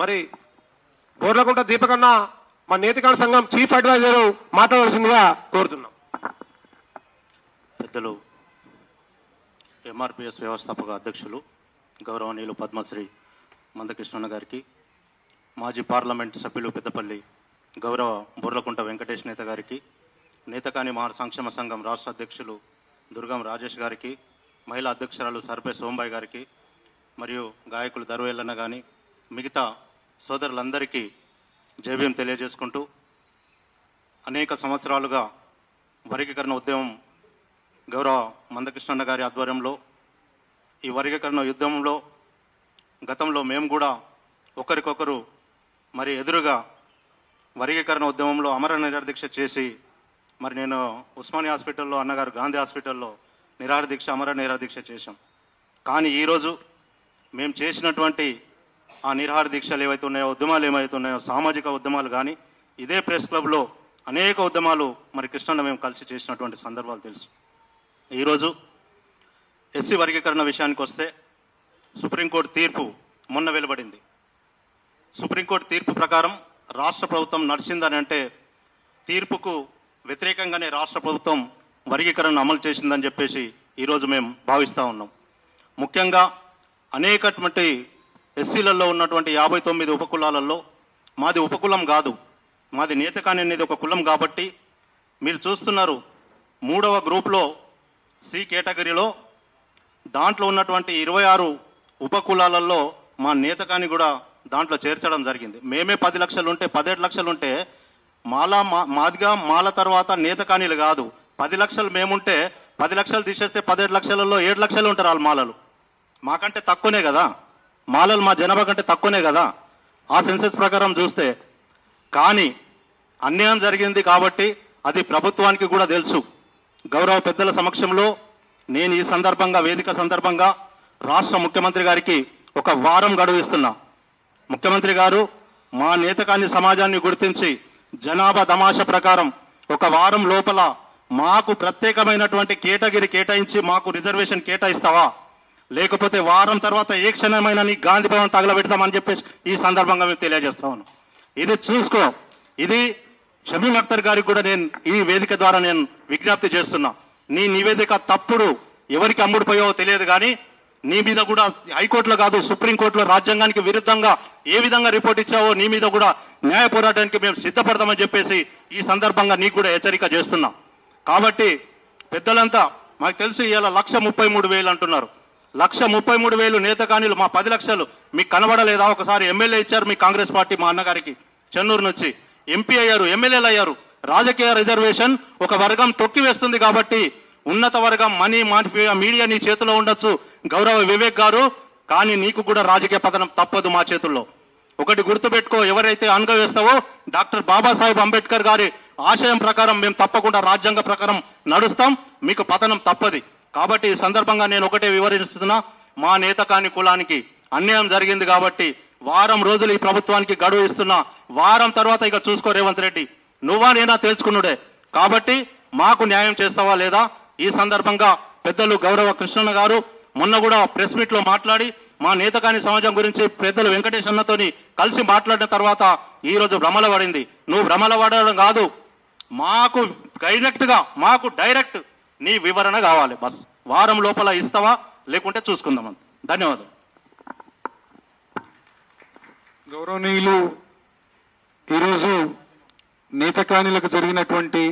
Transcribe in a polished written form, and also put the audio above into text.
మరి బోర్లకుంట దీపకన్న మా నేతకాని సంఘం చీఫ్ అడ్వైజర్ మాట్లాడవలసిందిగా కోరుతున్నాం. పెద్దలు ఎంఆర్పిఎస్ వ్యవస్థాపక అధ్యక్షులు గౌరవనీయులు పద్మశ్రీ మందకృష్ణన్న గారికి, మాజీ పార్లమెంట్ సభ్యులు పెద్దపల్లి గౌరవ బుర్లకుంట వెంకటేష్ నేత గారికి, నేతకాని మహా సంక్షేమ సంఘం రాష్ట్ర అధ్యక్షులు దుర్గం రాజేష్ గారికి, మహిళా అధ్యక్షురాలు సర్పే సోంబాయి గారికి, మరియు గాయకులు దరువేలన్న కానీ మిగతా సోదరులందరికీ జైభీం తెలియజేసుకుంటూ, అనేక సంవత్సరాలుగా వర్గీకరణ ఉద్యమం గౌరవ మందకృష్ణన్న గారి ఆధ్వర్యంలో ఈ వర్గీకరణ యుద్ధంలో గతంలో మేము కూడా ఒకరికొకరు మరి ఎదురుగా వర్గీకరణ ఉద్యమంలో అమర నిరాదీక్ష చేసి, మరి నేను ఉస్మానియా హాస్పిటల్లో, అన్నగారు గాంధీ హాస్పిటల్లో నిరాదీక్ష అమర నిరాదీక్ష చేశాం. కానీ ఈరోజు మేము చేసినటువంటి ఆ నిరాహార దీక్షలు ఏవైతే ఉన్నాయో, ఉద్యమాలు ఏమైతే ఉన్నాయో, సామాజిక ఉద్యమాలు కానీ ఇదే ప్రెస్ క్లబ్లో అనేక ఉద్యమాలు మరి కృష్ణన్న మేము కలిసి చేసినటువంటి సందర్భాలు తెలుసు. ఈరోజు ఎస్సీ వర్గీకరణ విషయానికి వస్తే సుప్రీంకోర్టు తీర్పు మొన్న వెలువడింది. సుప్రీంకోర్టు తీర్పు ప్రకారం రాష్ట్ర ప్రభుత్వం నడిచిందని అంటే తీర్పుకు వ్యతిరేకంగానే రాష్ట్ర ప్రభుత్వం వర్గీకరణ అమలు చేసిందని చెప్పేసి ఈరోజు మేము భావిస్తూ ఉన్నాం. ముఖ్యంగా అనేకటువంటి ఎస్సీలలో ఉన్నటువంటి 59 ఉపకులాలలో మాది ఉపకులం కాదు, మాది నేతకాని అనేది ఒక కులం. కాబట్టి మీరు చూస్తున్నారు 3వ గ్రూప్లో సి కేటగిరీలో దాంట్లో ఉన్నటువంటి 26 ఉపకులాలలో మా నేతకాని కూడా దాంట్లో చేర్చడం జరిగింది. మేమే 10 లక్షలు ఉంటే 17 లక్షలు ఉంటే మాదిగా మాల తర్వాత నేతకానీలు కాదు, 10 లక్షలు మేముంటే 10 లక్షలు తీసేస్తే 17 లక్షలలో 7 లక్షలు ఉంటారు వాళ్ళు మాలలు. మాకంటే తక్కువనే కదా మాలలు, మా జనాభా కంటే తక్కువనే కదా ఆ సెన్సెస్ ప్రకారం చూస్తే. కానీ అన్యాయం జరిగింది కాబట్టి అది ప్రభుత్వానికి కూడా తెలుసు. గౌరవ పెద్దల సమక్షంలో నేను ఈ సందర్భంగా, వేదిక సందర్భంగా రాష్ట్ర ముఖ్యమంత్రి గారికి ఒక వారం గడువు ఇస్తున్నా. ముఖ్యమంత్రి గారు మా నేతకాని సమాజాన్ని గుర్తించి జనాభా తమాష ప్రకారం ఒక వారం లోపల మాకు ప్రత్యేకమైనటువంటి కేటగిరీ కేటాయించి మాకు రిజర్వేషన్ కేటాయిస్తావా, లేకపోతే వారం తర్వాత ఏ క్షణమైనా నీ గాంధీ భవన్ తగలబెడతామని చెప్పేసి ఈ సందర్భంగా మేము తెలియజేస్తా ఉన్నాం. ఇది చూసుకో. ఇది షమీమ్ అఖ్తర్ గారికి కూడా నేను ఈ వేదిక ద్వారా నేను విజ్ఞప్తి చేస్తున్నా. నీ నివేదిక తప్పుడు, ఎవరికి అమ్ముడుపోయావో తెలియదు కానీ నీ మీద కూడా హైకోర్టులో కాదు సుప్రీంకోర్టులో రాజ్యాంగానికి విరుద్ధంగా ఏ విధంగా రిపోర్ట్ ఇచ్చావో నీ మీద కూడా న్యాయ పోరాటానికి మేము సిద్ధపడతామని చెప్పేసి ఈ సందర్భంగా నీకు కూడా హెచ్చరిక చేస్తున్నా. కాబట్టి పెద్దలంతా మాకు తెలిసి ఇలా 1,33,000 అంటున్నారు. 1,33,000 నేతకానీలు, మా 10 లక్షలు మీకు కనబడలేదా? ఒకసారి ఎమ్మెల్యే ఇచ్చారు మీ కాంగ్రెస్ పార్టీ, మా అన్నగారికి చెన్నూరు నుంచి ఎంపీ అయ్యారు, ఎమ్మెల్యేలు అయ్యారు. రాజకీయ రిజర్వేషన్ ఒక వర్గం తొక్కివేస్తుంది కాబట్టి ఉన్నత వర్గం మనీ మాఫియా మీడియా నీ చేతిలో ఉండొచ్చు గౌరవ వివేక్ గారు, కానీ నీకు కూడా రాజకీయ పతనం తప్పదు మా చేతుల్లో. ఒకటి గుర్తుపెట్టుకో, ఎవరైతే అనుగవేస్తావో డాక్టర్ బాబాసాహెబ్ అంబేద్కర్ గారి ఆశయం ప్రకారం మేము తప్పకుండా రాజ్యాంగ ప్రకారం నడుస్తాం, మీకు పతనం తప్పది. కాబట్టి ఈ సందర్భంగా నేను ఒకటే వివరిస్తున్నా, మా నేతకాని కులానికి అన్యాయం జరిగింది కాబట్టి వారం రోజులు ఈ ప్రభుత్వానికి గడువు ఇస్తున్నా. వారం తర్వాత ఇక చూసుకో రేవంత్ రెడ్డి, నువ్వా నేనా తేల్చుకున్నాడే. కాబట్టి మాకు న్యాయం చేస్తావా లేదా? ఈ సందర్భంగా పెద్దలు గౌరవ కృష్ణన్న గారు మొన్న కూడా ప్రెస్ మీట్ లో మాట్లాడి మా నేతకాని సమాజం గురించి పెద్దలు వెంకటేష్ అన్నతోని కలిసి మాట్లాడిన తర్వాత ఈ రోజు భ్రమల పడింది. నువ్వు భ్రమల పడడం కాదు, మాకు డైరెక్ట్ నీ వివరణ కావాలి. బస్ వారం లోపల ఇస్తావా లేకుంటే చూసుకుందాం. ధన్యవాదాలు. గౌరవనీయులు, ఈరోజు నేతకానీలకు జరిగినటువంటి